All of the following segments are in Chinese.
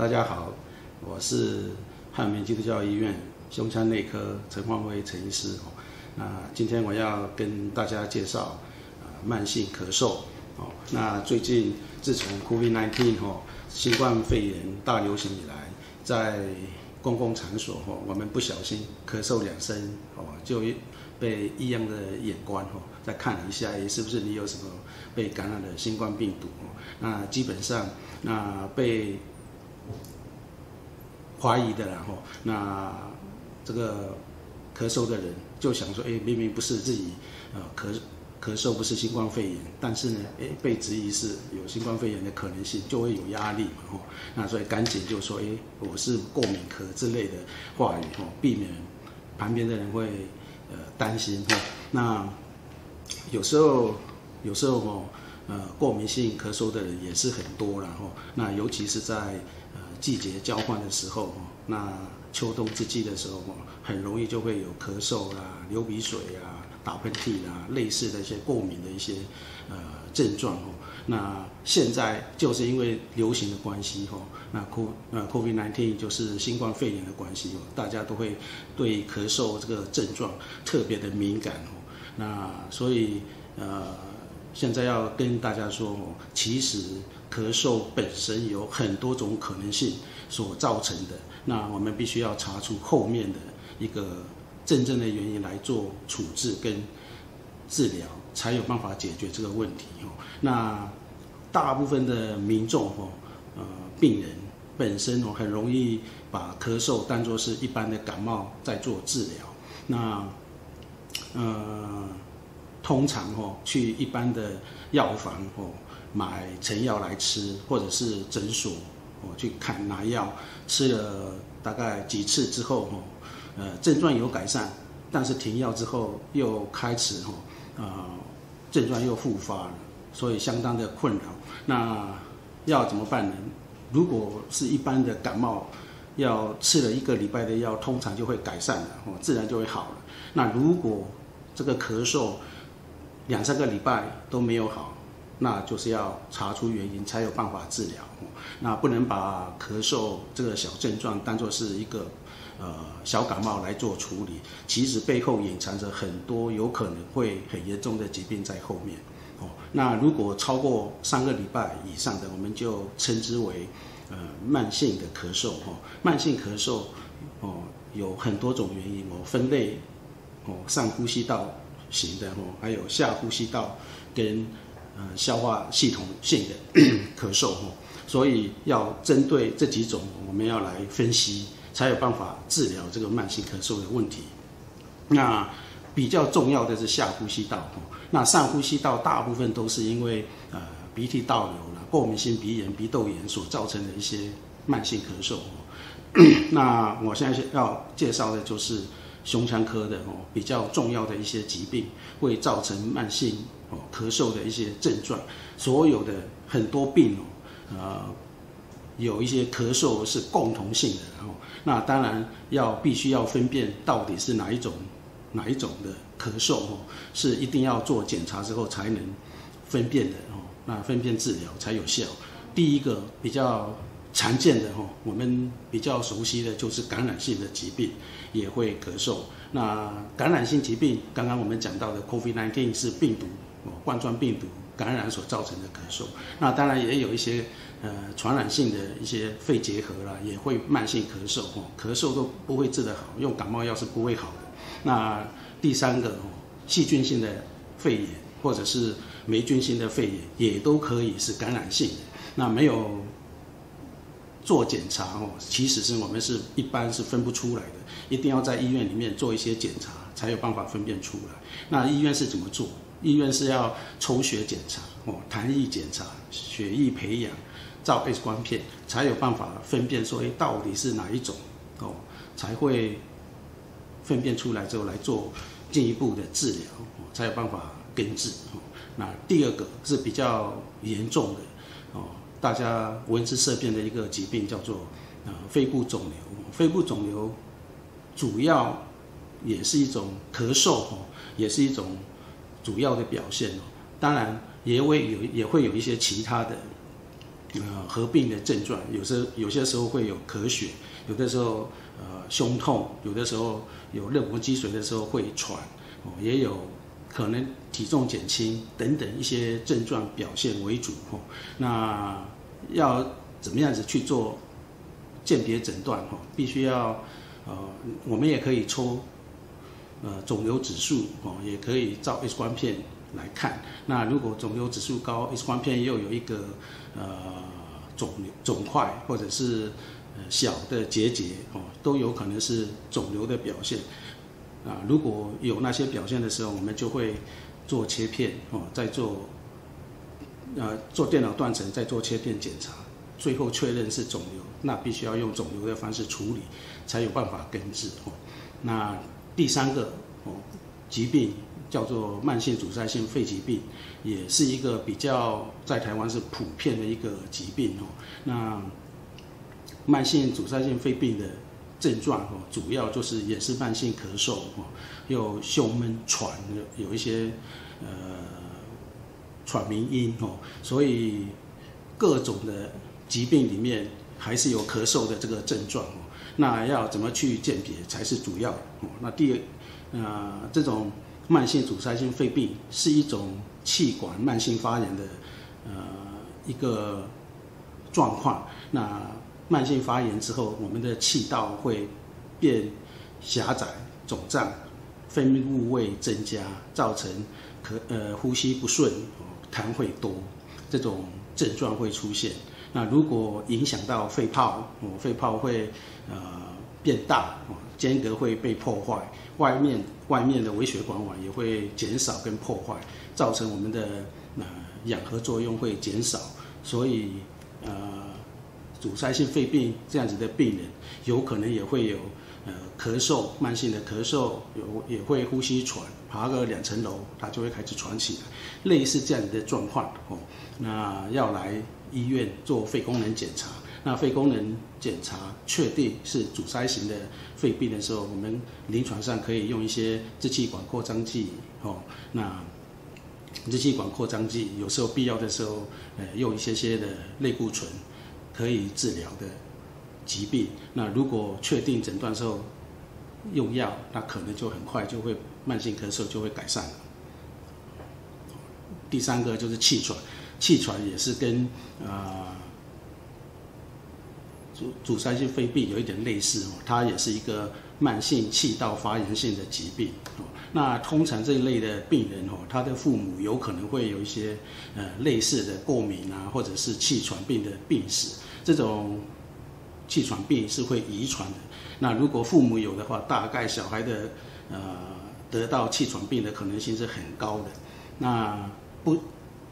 大家好，我是汉民基督教医院胸腔内科陈焕辉陈医师。那今天我要跟大家介绍慢性咳嗽。那最近自从 COVID-19 新冠肺炎大流行以来，在公共场所我们不小心咳嗽2声就被异样的眼光再看了一下，是不是你有什么被感染的新冠病毒？那基本上被怀疑的啦那这个咳嗽的人就想说，明明不是自己咳嗽不是新冠肺炎，但是呢，被质疑是有新冠肺炎的可能性，就会有压力嘛那所以赶紧就说，我是过敏咳之类的话语避免旁边的人会担心那有时候过敏性咳嗽的人也是很多啦那尤其是在季节交换的时候那秋冬之际的时候很容易就会有咳嗽啦、流鼻水啊、打喷嚏啦，类似的一些过敏的一些症状那现在就是因为流行的关系那 COVID-19 就是新冠肺炎的关系大家都会对咳嗽这个症状特别的敏感那所以现在要跟大家说其实咳嗽本身有很多种可能性所造成的，那我们必须要查出后面的一个真正的原因来做处置跟治疗，才有办法解决这个问题那大部分的民众病人本身很容易把咳嗽当作是一般的感冒在做治疗，那通常去一般的药房买成药来吃，或者是诊所去看拿药，吃了大概几次之后症状有改善，但是停药之后又开始症状又复发了，所以相当的困扰。那要怎么办呢？如果是一般的感冒，要吃了1个礼拜的药，通常就会改善了自然就会好了。那如果这个咳嗽2-3个礼拜都没有好，那就是要查出原因才有办法治疗那不能把咳嗽这个小症状当作是一个小感冒来做处理，其实背后隐藏着很多有可能会很严重的疾病在后面那如果超过3个礼拜以上的，我们就称之为慢性的咳嗽慢性咳嗽有很多种原因分类上呼吸道型的还有下呼吸道跟消化系统性的咳嗽所以要针对这几种我们要来分析，才有办法治疗这个慢性咳嗽的问题。那比较重要的是下呼吸道那上呼吸道大部分都是因为鼻涕倒流了、过敏性鼻炎、鼻窦炎所造成的一些慢性咳嗽那我现在要介绍的就是胸腔科的比较重要的一些疾病会造成慢性咳嗽的一些症状，所有的很多病有一些咳嗽是共同性的那当然必须要分辨到底是哪一种的咳嗽是一定要做检查之后才能分辨的那分辨治疗才有效。第一个比较常见的我们比较熟悉的就是感染性的疾病也会咳嗽。那感染性疾病刚刚我们讲到的 COVID-19 是病毒冠状病毒感染所造成的咳嗽，那当然也有一些传染性的一些肺结核啦，也会慢性咳嗽咳嗽都不会治得好，用感冒药是不会好的。那第3个细菌性的肺炎或者是霉菌性的肺炎也都可以是感染性的，那没有做检查其实是我们一般是分不出来的，一定要在医院里面做一些检查才有办法分辨出来。那医院是怎么做？医院是要抽血检查痰液检查、血液培养、照 X 光片，才有办法分辨说到底是哪一种才会分辨出来之后来做进一步的治疗才有办法根治那第2个是比较严重的大家闻之色变的一个疾病，叫做肺部肿瘤。肺部肿瘤主要也是一种咳嗽也是一种主要的表现当然也会有一些其他的合并的症状，有些时候会有咳血，有的时候胸痛，有的时候有热膜积水的时候会喘，也有可能体重减轻等等一些症状表现为主。那要怎么样子去做鉴别诊断？必须要我们也可以抽肿瘤指数，也可以照 X 光片来看。那如果肿瘤指数高 ，X 光片又有一个肿块或者是小的结节，都有可能是肿瘤的表现。如果有那些表现的时候，我们就会做切片，再做电脑断层，再做切片检查，最后确认是肿瘤，那必须要用肿瘤的方式处理，才有办法根治。那第三个疾病叫做慢性阻塞性肺疾病，也是一个比较在台湾是普遍的一个疾病。那慢性阻塞性肺病的症状主要就是也是慢性咳嗽，又胸闷喘，有一些喘鸣音，所以各种的疾病里面还是有咳嗽的这个症状。那要怎么去鉴别才是主要？那这种慢性阻塞性肺病是一种气管慢性发炎的一个状况。那慢性发炎之后，我们的气道会变狭窄、肿胀，分泌物会增加，造成呼吸不顺、痰会多，这种症状会出现。那如果影响到肺泡，肺泡会变大，间隔会被破坏，外面的微血管网也会减少跟破坏，造成我们的氧合作用会减少，所以阻塞性肺病这样子的病人，有可能也会有咳嗽，慢性的咳嗽，也会呼吸喘，爬个2层楼，他就会开始喘起来，类似这样子的状况。那要来医院做肺功能检查。那肺功能检查确定是阻塞型的肺病的时候，我们临床上可以用一些支气管扩张剂。那支气管扩张剂有时候必要的时候，用一些的类固醇可以治疗的疾病。那如果确定诊断之后用药，那可能就很快就会慢性咳嗽就会改善了。第三个就是气喘，气喘也是跟阻塞性肺病有一点类似，它也是一个慢性气道发炎性的疾病。那通常这一类的病人，他的父母有可能会有一些类似的过敏啊，或者是气喘病的病史。这种气喘病是会遗传的。那如果父母有的话，大概小孩的得到气喘病的可能性是很高的。那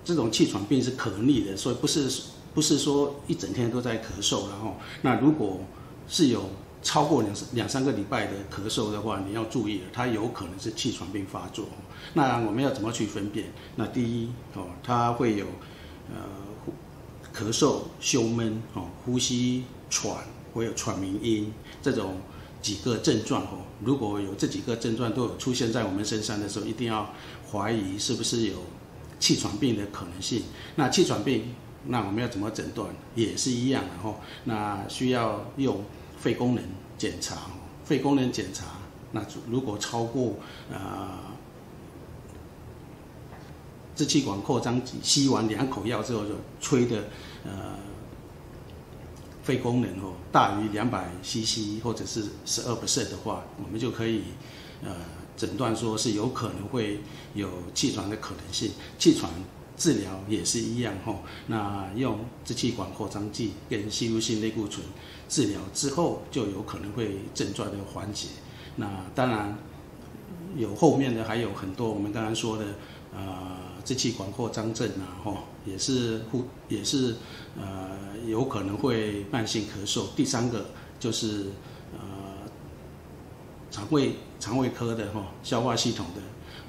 这种气喘病是可逆的，所以不是说一整天都在咳嗽，然后那如果是有超过2、3个礼拜的咳嗽的话，你要注意了，它有可能是气喘病发作。那我们要怎么去分辨？那第一，它会有咳嗽、胸闷、呼吸喘，会有喘鸣音这种几个症状。如果有这几个症状都有出现在我们身上的时候，一定要怀疑是不是有气喘病的可能性。那气喘病，那我们要怎么诊断？也是一样的。那需要用肺功能检查。肺功能检查，那如果超过支气管扩张剂吸完2口药之后就吹的肺功能大于200cc 或者是12% 的话，我们就可以诊断说是有可能会有气喘的可能性。气喘治疗也是一样，那用支气管扩张剂跟吸入性类固醇治疗之后，就有可能会症状的缓解。那当然有后面的还有很多我们刚刚说的支气管扩张症也是有可能会慢性咳嗽。第三个就是肠胃科的消化系统的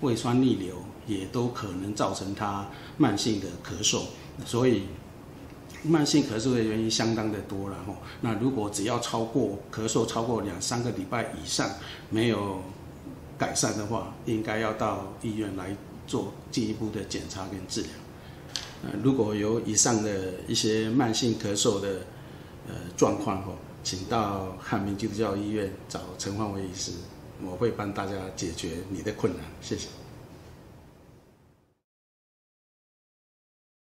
胃酸逆流，也都可能造成它慢性的咳嗽。所以慢性咳嗽的原因相当的多了。那如果只要咳嗽超过2、3个礼拜以上没有改善的话，应该要到医院来做进一步的检查跟治疗。如果有以上的一些慢性咳嗽的状况请到汉民基督教医院找陈焕维医师，我会帮大家解决你的困难，谢谢。